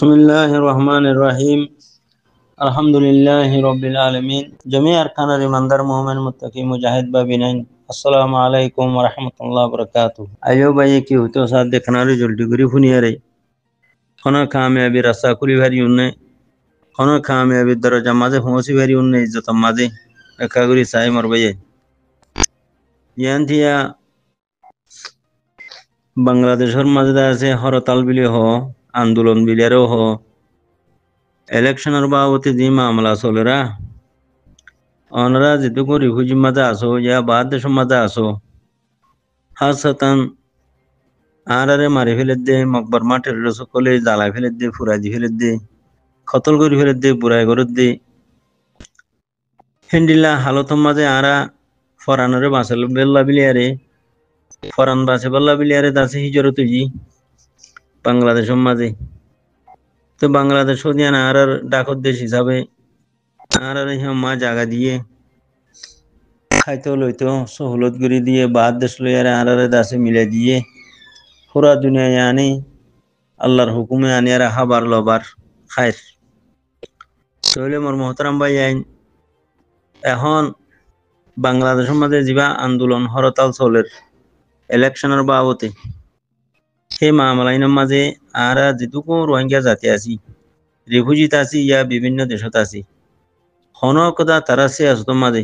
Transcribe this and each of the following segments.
بسم الله الرحمن الرحيم الحمد لله رب العالمين جميع أركان الإيمان مؤمن متقي مجاهد بابنين السلام عليكم ورحمة الله وبركاته أيوب أيكي هتو ساد देखना रे जल्दी करी फुनियरे खना कामयाबी रसा कुली भरी उन्ने खना कामयाबी दरजा माजे होसी भरी उन्ने इज्जत माजे एकागुरी साई मरबये यांथिया বাংলাদেশের মাঝে আছে হরতাল বিলি হ আন্দোলন বিলিয়ারও হ ইলেকশনের বাবতে যে মামলা চলেরা অনরা যেটুকু রিফিউজি মাঝে আসো ইয়া বাদ দেশের মাঝে আসো হাসাতান আরে মারি ফেলে দে মকবর মাঠের সকলে জ্বালাই ফেলে দে ফুরাই দি ফেলে দে কতল করে ফেলে দে বুড়াই করে দে হেন্ডিলা হালতর মাঝে আরা ফরানরে বাঁচাল বেল্লা বিলিয়ারে ফরান বাসে বল্লা বিলিয়ারে দাসে হিজরত জি বাংলাদেশের মাঝে তো বাংলাদেশ দিয়ান আর ডাকত দেশ হিসাবে আর মা জায়গা দিয়ে খাইতে লইতো সহলত করে দিয়ে বাদ দেশ লইয়ারে আর দাসে মিলে দিয়ে পুরা দুনিয়ায় আনি আল্লাহর হুকুমে আনি আর হাবার লবার খায়ের তাহলে মোর মোহতারাম ভাই আইন এখন বাংলাদেশের মাঝে যা আন্দোলন হরতাল চলের ইলেকশনের বাবতে সেই মামলাইনের মাঝে আর যেটুকু রোহিঙ্গা জাতি আছি রিফিউজিত আছি ইয়া বিভিন্ন দেশত আছি হনকদা তারা সিয়াসতের মাঝে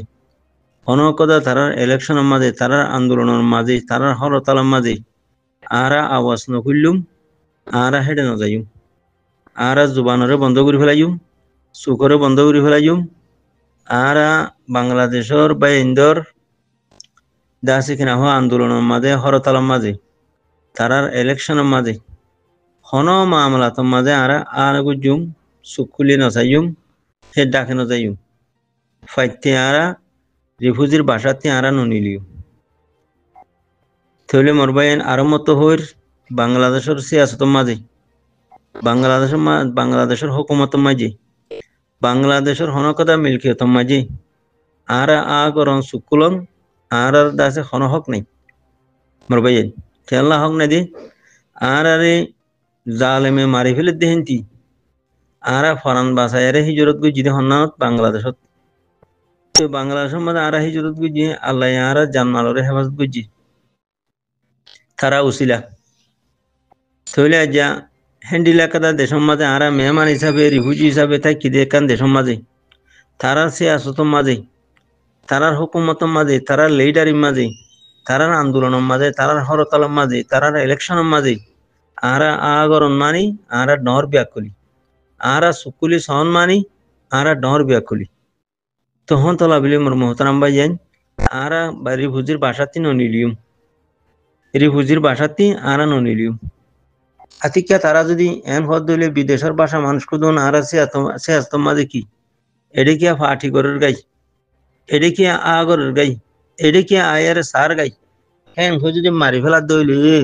হনকদা তারার ইলেকশনের মাঝে তারার আন্দোলনের মাঝে তারার হরতালের মাঝে আরা আওয়াজ নকুল্লুম আরা হেডে নজাইম আরা জুবানরে বন্ধ করে ফেলাইম চুকরে বন্ধ করে ফেলাইম আরা বাংলাদেশের বা ইন্দোর দাসি কিনা হওয়া আন্দোলনের মাঝে হরতালের মাঝে তারার ইলেকশনের মাঝে হন মামলাতের মাঝে আর গুজুম সুকুলি নসাইম হে ডাকে নজাইম ফাইতে আরা রিফিউজির বাসাতে আরা ননিলিও তাহলে মরবাইন আর মতো হইর বাংলাদেশের সিয়াসতের মাঝে বাংলাদেশের হুকুমতের মাঝে বাংলাদেশের হনকদা মিল্কিয়তের মাঝে আর আগরণ সুকুলন আর দাসে হন হক নাই মরবাইন খেলা হক নাই দি আর আরে জালেমে মারি ফেলে দেহেন্তি আর ফরান বাসায় হিজরত গুজি দে হন্নাত বাংলাদেশত তো বাংলাদেশের মধ্যে আর হিজরত গুজি আল্লাহ আর জান্নালরে হেফাজত গুজি তারা উসিলা থইলে যা হ্যান্ডিলা কাদা দেশের মাঝে আর মেহমান হিসাবে রিফিউজি হিসাবে থাকি দেখান দেশের মাঝে তারার সিয়াসতের মাঝে তারার হুকুমতের মাঝে তারার লিডারের মাঝে তারার আন্দোলনের মাঝে তারার হরতালের মাঝে তারার ইলেকশনের মাঝে আর আগরণ মানি আর ডর ব্যাকুলি আর সুকুলি সহন মানি আর ডর ব্যাকুলি তখন তলা বিলি মোর মোহতারাম ভাই যাই আর রিফিউজির বাসাতি ননিলিয়ম রিফিউজির বাসাতি আর ননিলিয়ম আতিকা তারা যদি এন হদ দইলে বিদেশের ভাষা মানুষ কুদন আর সে আস্তম মাঝে কি এডে কি ফাটি করার গাই এডে কি আগরের গাই এডে কি আয়ার সার গাই হ্যাঁ যদি মারি ফেলার দইলে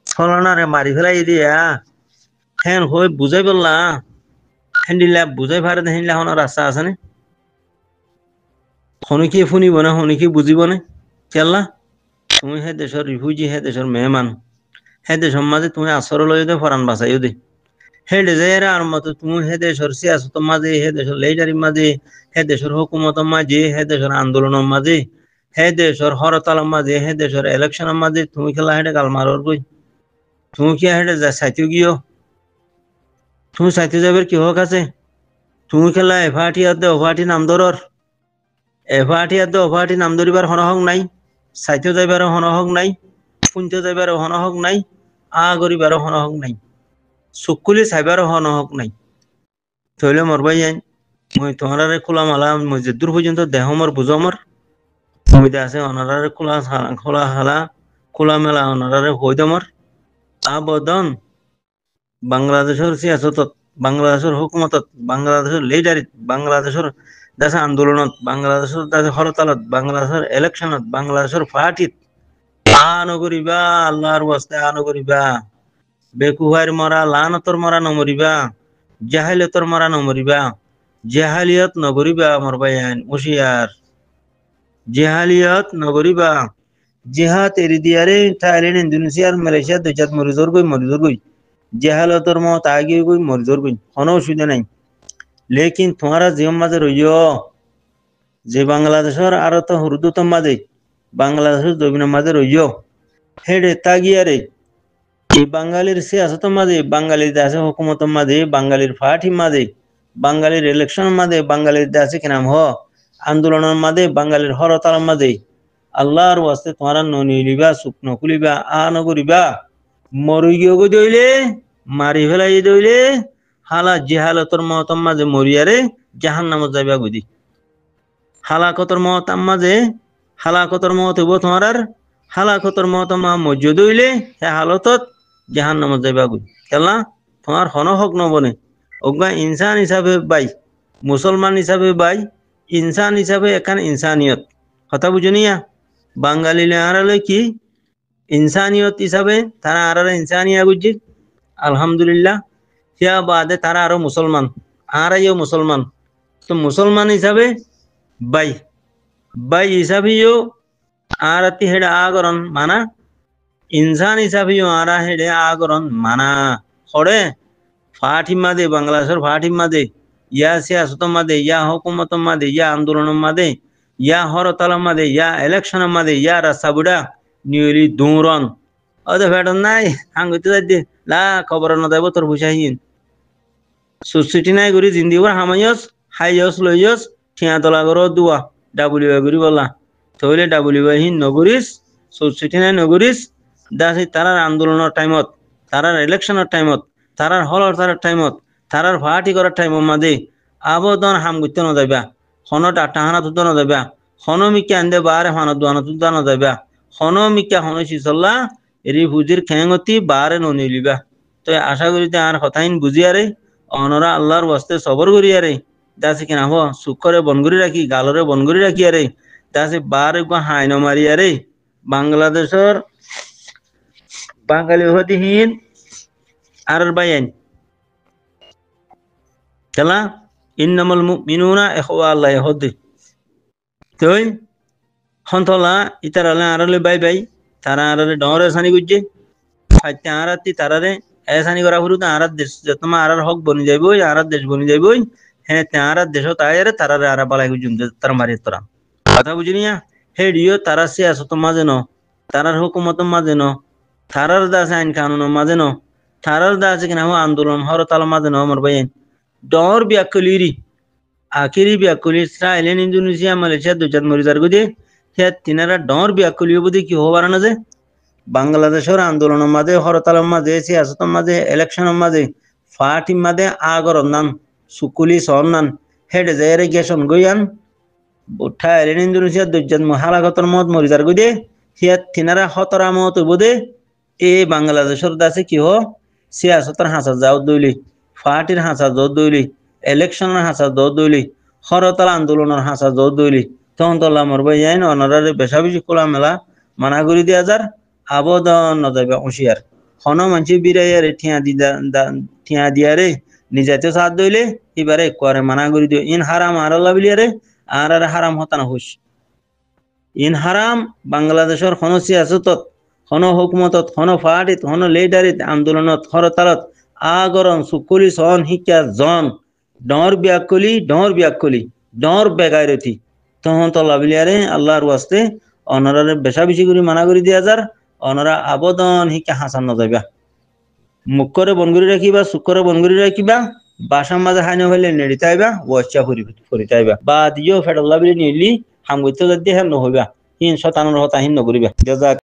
ছলনারে মারি ফেলাই দিয়া হ্যাঁ হয়ে বুঝাই বললা হ্যান্ডিলা বুঝাই ভারে হ্যান্ডিলা হন রাস্তা আছে না হনিকে শুনিব না হনিকে বুঝিব না কেলা তুমি হে দেশের রিফিউজি হে দেশের মেহমান হে দেশের মাঝে তুমি আশ্রয় লই দে ফরান বাঁচাইও দে হে ডেজাইরে আর মতো তুমি হে দেশের সিয়াসতের মাঝে হে দেশের লিডারের মাঝে হে দেশের হুকুমতের মাঝে হে দেশের আন্দোলনের মাঝে হে দেশের হরতালের মাঝে হে দেশের ইলেকশনের মাঝে তুমি খেলা হেঁটে গাল মারর গই তুমি কি হেঁটে চাইতেও গিয়েও তুমি চাইতে যাবে কি হোক আছে তুমি খেলা এফাটি আর দে অফাটি নাম ধরর এফাটি আর দে অফাটি নাম ধরিবার হনহক নাই চাইতে যাইবার হনহক নাই শুনতে যাইবার হনহক নাই গরিবার হনহক নাই চকুলি চাইবার হনহক নাই থইলে মরবাই যাই মই তোমারে খোলা মালা মই যে দূর পর্যন্ত দেহ মর বুঝো মর সুবিধা আছে অনারারে খোলা হালা খোলা মেলা অনারারে হই দমর আবদন বাংলাদেশের সিয়াসতত বাংলাদেশের হুকুমতত বাংলাদেশের লিডারিত বাংলাদেশের দেশে আন্দোলনত বাংলাদেশের দেশে হরতালত বাংলাদেশের ইলেকশনত বাংলাদেশের পার্টিত নগরিবা আল্লাহর ওয়াস্তে নগরিবা বেকুহার মরা লানতর মরা নমরিবা জাহালিয়তর মরা নমরিবা জাহালিয়ত নগরিবা মরবাই হুশিয়ার জাহালিয়ত নগরিবা জিহাদ এরি দিয়ারে থাইল্যান্ড ইন্দোনেশিয়ার মালয়েশিয়া দুজাত মরিজর গই জেহালতর মত আগে গই মরজর গই কোনো অসুবিধা নাই লেকিন তোমারা জিয়ম মাঝে রইয় যে বাংলাদেশের আর তো হুরদুতম মাঝে বাংলাদেশের জমিনের মাঝে রইয় হেডে তাগিয়ারে এই বাঙালির সিয়াসতের মাঝে বাঙালির দেশে হুকুমতের মাঝে বাঙালির পার্টির মাঝে বাঙালির ইলেকশনের মাঝে বাঙালির দেশে কিনাম হ আন্দোলনের মাঝে বাঙালির হরতালের মাঝে আল্লাহর ওয়াস্তে তোমারা ননিলিবা শুকনো খুলিবা আ নগরিবা মরি গিয়ে দইলে মারি ফেলাই দইলে হালা জেহালতর মতম মাঝে মরিয়ারে জাহান নামত যাইবা গুদি হালাকতর মতাম মাঝে হালাকতর মত হইব তোমার হালাকতর মতমা মজ্জুদ হইলে হে হালতত জাহান নামত যাইবা গুদি কেলা তোমার হন হক নবনে ওগা ইনসান হিসাবে বাই মুসলমান হিসাবে বাই ইনসান হিসাবে এখান ইনসানিয়ত কথা বুঝুনিয়া বাঙালিলে আড়ালে কি ইনসানিয়ত হিসাবে তারা আড়ালে ইনসানিয়া বুঝছি আলহামদুলিল্লাহ হিয়া বাদে তারা আরো মুসলমান আড়াইও মুসলমান তো মুসলমান হিসাবে বাই বাই হিসাবেও আরতি হেডে আগরণ মানা ইনসান হিসাবেও আরা হেডে আগরণ মানা হরে ফাটিম মাদে বাংলাদেশের ফাটিম মাদে ইয়া সিয়াসতর মাদে ইয়া হুকুমতর মাদে ইয়া আন্দোলনের মাদে ইয়া হরতালের মাদে ইয়া ইলেকশনের মাদে ইয়া রাস্তা বুড়া নিউলি দৌড়ন ওদের ফেটন নাই হাঙ্গুতে যাই লা খবর নদাইব তোর বুঝাইন সুস্থিতি নাই করি জিন্দিগর হামাইয়স হাইয়স লইয়স ঠিয়া তলা করো দুয়া ডাবুলিবা করি বলা তইলে ডাবুলিবা হিন নগরিস সুস্থিতি নাই নগরিস দাসি তারার আন্দোলনের টাইমত তারার ইলেকশনের টাইমত তারার হলতার টাইমত তারার ফাটি করার টাইমত মাদে আবদন হাম গুতে নদাইবা হন টাটা হানা তুত নদাইবা হন মিকে আন্দে বারে হানা দুয়ানা তুত নদাইবা হন মিকে হন শিসল্লা এরি বুজির খেঙ্গতি বারে ননিলিবা তো আশা করিতে আর কথাইন বুঝিয়ারে অনরা আল্লাহর ওয়াস্তে সবর করিয়ারে দাসি কিনা হো সুখরে বনগুরি রাখি গালরে বনগুরি রাখিয়ারে দাসি বারে গো হাইন মারিয়ারে বাংলাদেশের বাঙালি হদিহীন আর বাইন খেলা ইন্নামাল মুমিনুনা ইখওয়া আল্লাহ হদি তুই হন্তলা ইতারালে আরলে বাই বাই তারা আরলে ডরে সানি গুজে হাইতে আরাতি তারারে এসানি করা ফুরু আরাত দেশ যতমা আরার হক বনি যাইবই আরাত দেশ বনি যাইবই হ্যাঁ তে আরাত দেশ তাইরে তারারে আরা বালাই গুজুম তার মারি তোরা কথা বুঝিনিয়া হেডিও তারা সিয়াসত মাঝে ন তারার হুকুমত মাঝে ন তারার দাস আইন কানুন মাঝে ন তারার দাস কিনা আন্দোলন হরতাল মাঝে ন আমার ভাই ডর বিয়াকলিরি আখিরি বিয়াকলি ইসরায়েল ইন্দোনেশিয়া মালয়েশিয়া দুজাত মরিজার গুদে হে তিনারা ডর বিয়াকলিও বুঝি কি হবার না যে বাংলাদেশের আন্দোলনের মাঝে হরতালের মাঝে সিয়াসতের মাঝে ইলেকশনের মাঝে ফাটির মাঝে আগর নান সুকুলি সন্নান হেডে যায় গেছন গইয়ান উঠা এলেন ইন্দোনেশিয়া দুজাত হালাকতর মত মরিজার গুদে হিয়া তিনারা হতরা মত বোধে এ বাংলাদেশের দাসে কি হ সিয়াসতের হাসা যাও দইলি ফাটির হাসা যাও দইলি ইলেকশনের হাসা যাও দইলি হরতাল আন্দোলনের হাসা যাও দইলি তখন তো আমার ভাই আইন অনারারে বেশা বেশি খোলা মেলা মানা করি দিয়া যার আবদন নজাইবা হুঁশিয়ার হন মানসি বিরাইয়ারে ঠিয়া দিয়ারে নিজাতে সাথ দইলে এবারে করে মানা করি দিও ইন হারাম আর আল্লাহ বিলিয়ারে আর হারাম হতানা হুশ ইন হারাম বাংলাদেশের হন সিয়াসতত হন হুকুমতত হন ফাটিত হন লিডারিত আন্দোলনত হরতালত আগরন সুকুলি সন হিকা জন ডর বিয়াকলি ডর বেগাইরতি তখন তো লাভিলিয়ারে আল্লাহর ওয়াস্তে অনরারে বেশা বেশি করে মানা করে দিয়া যার অনরা আবদন হিকা হাসান নজাইবা মুখরে বনগুরি রাখিবা সুখরে বনগুরি রাখিবা বাসার মাঝে হাইন হইলে নেড়িতাইবা ওয়াচ্চা ফুরিতাইবা বা দিও ফেডাল্লা বিলি নিলি হামগইতে যদি হেন নহইবা হিন শতানুর হতা হিন নগরিবা